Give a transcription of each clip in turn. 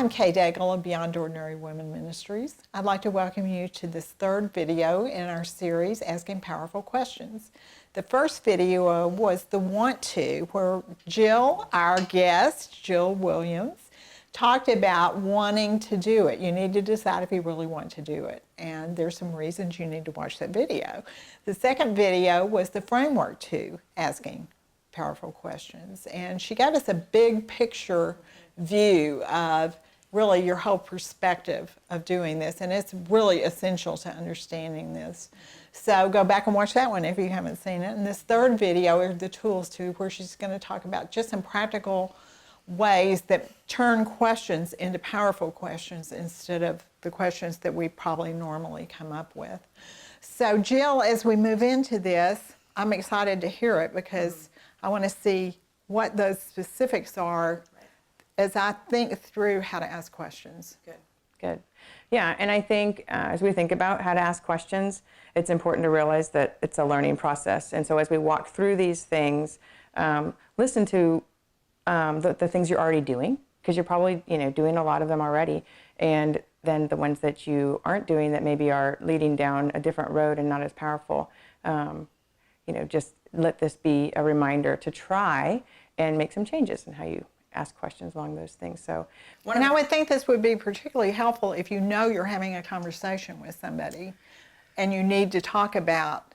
I'm Kay Daigle of Beyond Ordinary Women Ministries. I'd like to welcome you to this third video in our series, Asking Powerful Questions. The first video was the want to, where Jill, our guest, Jill Williams, talked about wanting to do it. You need to decide if you really want to do it. And there's some reasons you need to watch that video. The second video was the framework to asking powerful questions. And she gave us a big picture view of really your whole perspective of doing this. And it's really essential to understanding this. So go back and watch that one if you haven't seen it. And this third video are the tools to, where she's going to talk about just some practical ways that turn questions into powerful questions instead of the questions that we probably normally come up with. So Jill, as we move into this, I'm excited to hear it because I want to see what those specifics are as I think through how to ask questions. Good. Yeah, and I think as we think about how to ask questions, it's important to realize that it's a learning process. And so as we walk through these things, listen to the things you're already doing, because you're probably doing a lot of them already, and then the ones that you aren't doing that maybe are leading down a different road and not as powerful. Just let this be a reminder to try and make some changes in how you ask questions along those things. So, and I would think this would be particularly helpful if you know you're having a conversation with somebody and you need to talk about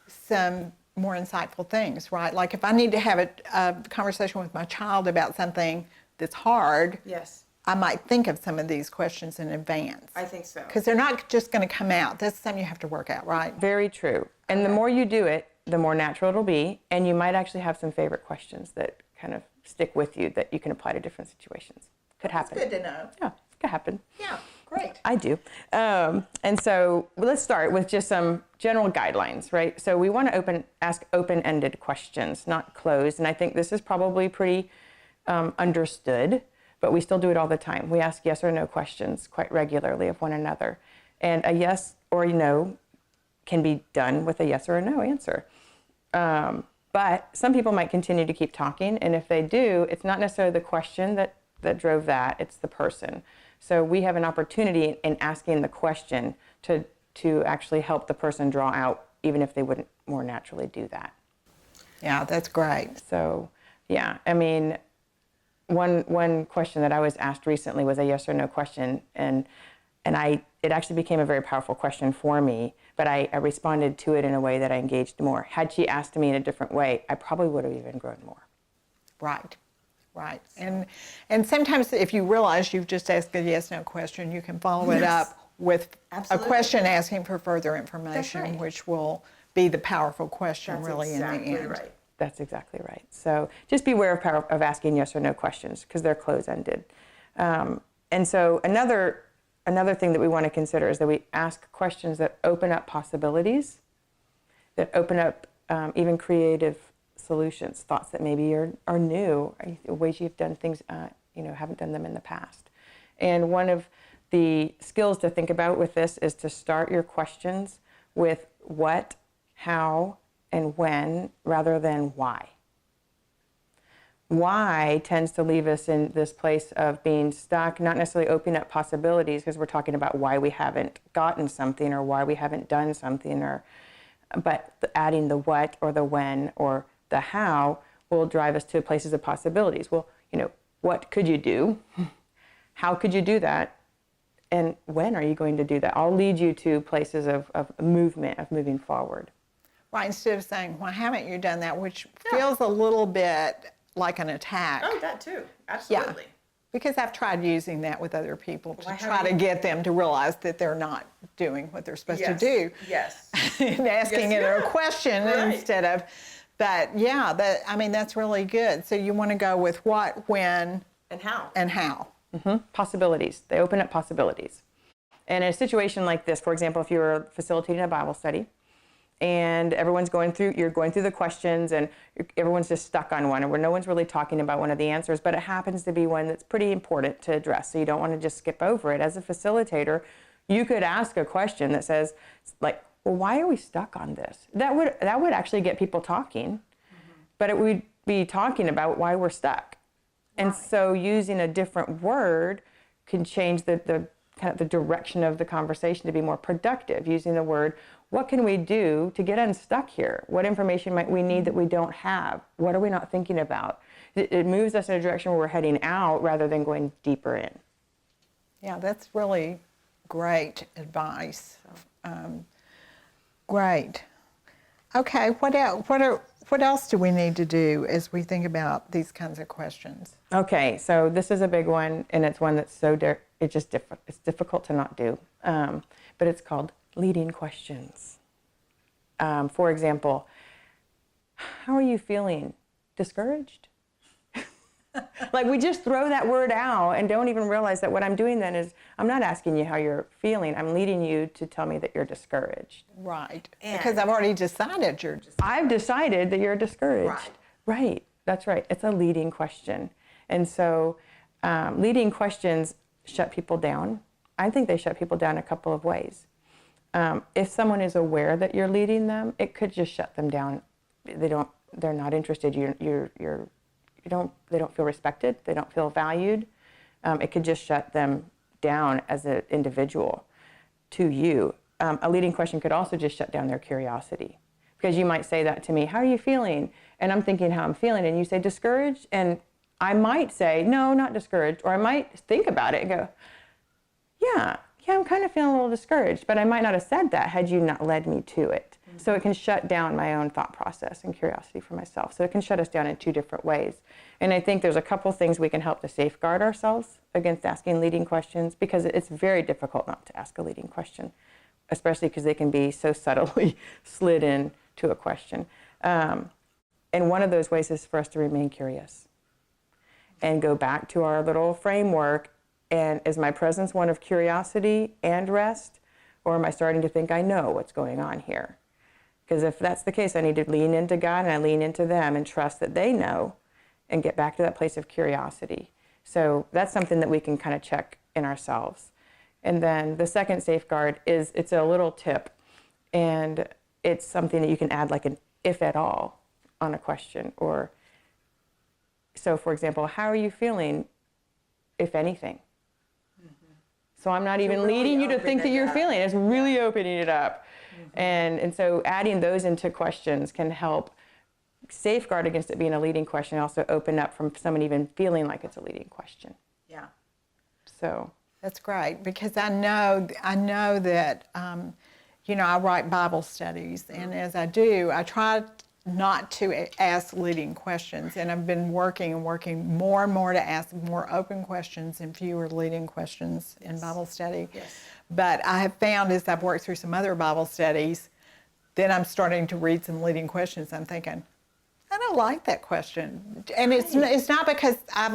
some more insightful things, right? Like if I need to have a conversation with my child about something that's hard, yes, I might think of some of these questions in advance. I think so. Because they're not just going to come out. That's something you have to work out, right? Very true. And the more you do it, the more natural it'll be, and you might actually have some favorite questions that kind of stick with you that you can apply to different situations. Could happen. That's good to know. Yeah, it could happen. Yeah, great. I do. And so let's start with just some general guidelines, right? So we want to ask open-ended questions, not closed. And I think this is probably pretty understood, but we still do it all the time. We ask yes or no questions quite regularly of one another. And a yes or a no can be done with a yes or a no answer. But some people might continue to keep talking, and if they do, it's not necessarily the question that drove that, it's the person. So we have an opportunity in asking the question to actually help the person draw out, even if they wouldn't more naturally do that. Yeah, that's great. So, yeah, I mean, one question that I was asked recently was a yes or no question, and it actually became a very powerful question for me, but I responded to it in a way that I engaged more. Had she asked me in a different way, I probably would have even grown more. Right. And sometimes if you realize you've just asked a yes/no question, you can follow it up with a question asking for further information, which will be the powerful question in the end. Right. That's exactly right. So just be aware of asking yes or no questions because they're close-ended. And so another thing that we want to consider is that we ask questions that open up possibilities, that open up even creative solutions, thoughts that maybe are new, ways you've done things, haven't done them in the past. And one of the skills to think about with this is to start your questions with what, how, and when, rather than why. Why tends to leave us in this place of being stuck, not necessarily opening up possibilities, because we're talking about why we haven't gotten something or why we haven't done something, but adding the what or the when or the how will drive us to places of possibilities. Well, what could you do? How could you do that? And when are you going to do that? I'll lead you to places of movement, of moving forward. Right, instead of saying, why haven't you done that, which feels a little bit like an attack. Oh, that too. Absolutely. Yeah. Because I've tried using that with other people to try to get them to realize that they're not doing what they're supposed to do. Yes. And asking it a question instead of, but yeah, that's really good. So you want to go with what, when, and how. And how. Mm-hmm. Possibilities. They open up possibilities. And in a situation like this, for example, if you're facilitating a Bible study, and you're going through the questions and everyone's just stuck on one, and where no one's really talking about one of the answers, but it happens to be one that's pretty important to address, so you don't want to just skip over it. As a facilitator, you could ask a question that says, like, well, why are we stuck on this? That would actually get people talking, but it would be talking about why we're stuck. And so using a different word can change the kind of the direction of the conversation to be more productive, using the word, what can we do to get unstuck here? What information might we need that we don't have? What are we not thinking about? It moves us in a direction where we're heading out rather than going deeper in. Yeah, that's really great advice. Great. Okay, what else do we need to do as we think about these kinds of questions? Okay, so this is a big one, and it's one that's it's difficult to not do. But it's called leading questions. For example, how are you feeling? Discouraged? Like, we just throw that word out and don't even realize that what I'm doing then is I'm not asking you how you're feeling. I'm leading you to tell me that you're discouraged. Right. Because I've already decided you're discouraged. I've decided that you're discouraged. Right. That's right. It's a leading question. And so leading questions shut people down. I think they shut people down a couple of ways. If someone is aware that you're leading them, it could just shut them down. They're not interested. They don't feel respected. They don't feel valued. It could just shut them down as an individual to you. A leading question could also just shut down their curiosity, because you might say that to me, how are you feeling? And I'm thinking how I'm feeling, and you say discouraged, and I might say, no, not discouraged, or I might think about it and go, yeah, I'm kind of feeling a little discouraged, but I might not have said that had you not led me to it. Mm-hmm. So it can shut down my own thought process and curiosity for myself. So it can shut us down in two different ways. And I think there's a couple things we can help to safeguard ourselves against asking leading questions, because it's very difficult not to ask a leading question, especially because they can be so subtly slid in to a question. And one of those ways is for us to remain curious and go back to our little framework. And is my presence one of curiosity and rest, or am I starting to think I know what's going on here? Because if that's the case, I need to lean into God and I lean into them and trust that they know and get back to that place of curiosity. So that's something that we can kind of check in ourselves. And then the second safeguard is, it's a little tip, and it's something that you can add like an if at all on a question. Or, so for example, how are you feeling, if anything? So I'm not even really leading you to think that you're feeling. It's really opening it up. Mm-hmm. And so adding those into questions can help safeguard against it being a leading question, also open up from someone even feeling like it's a leading question. Yeah. So that's great, because I know that, I write Bible studies, and as I do, I try not to ask leading questions, and I've been working more and more to ask more open questions and fewer leading questions in Bible study. Yes. But I have found, as I've worked through some other Bible studies, then I'm starting to read some leading questions. I'm thinking, I don't like that question. And it's not because I've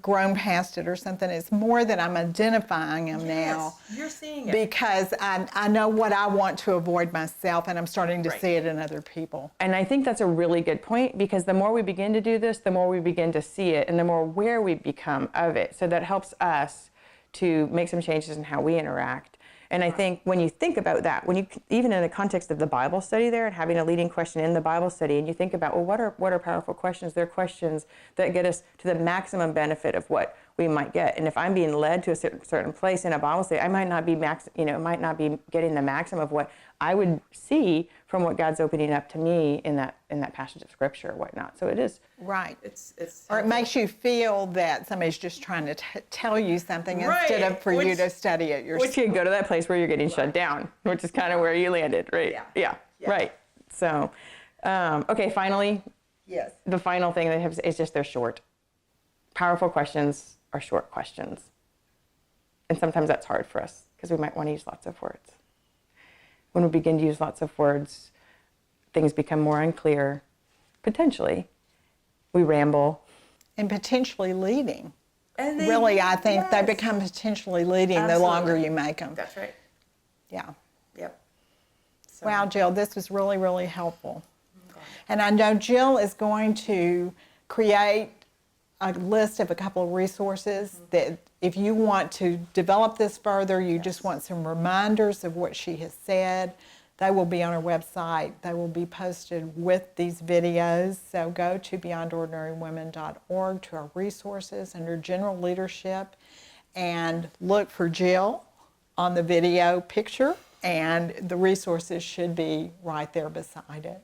grown past it or something. It's more that I'm identifying them now. You're seeing it. Because I know what I want to avoid myself, and I'm starting to see it in other people. And I think that's a really good point, because the more we begin to do this, the more we begin to see it, and the more aware we become of it. So that helps us to make some changes in how we interact. And I think when you think about that, even in the context of the Bible study there and having a leading question in the Bible study, and you think about, well, what are powerful questions? They're questions that get us to the maximum benefit of what we might get. And if I'm being led to a certain place in a Bible study, I might not be getting the maximum of what I would see from what God's opening up to me in that passage of Scripture or whatnot. So it is right. It's or it makes you feel that somebody's just trying to tell you something instead of for you to study it yourself. Which can go to that place where you're getting shut down, which is kind of where you landed, right? Yeah. Right. So, okay, finally, yes. The final thing they have is just they're short. Powerful questions are short questions. And sometimes that's hard for us because we might want to use lots of words. When we begin to use lots of words, things become more unclear. Potentially, we ramble. And potentially leading. And really, I think they become potentially leading the longer you make them. That's right. Yeah. Yep. So. Wow, Jill, this was really, really helpful. Okay. And I know Jill is going to create a list of a couple of resources that if you want to develop this further, you just want some reminders of what she has said, they will be on our website. They will be posted with these videos. So go to beyondordinarywomen.org to our resources under general leadership, and look for Jill on the video picture, and the resources should be right there beside it.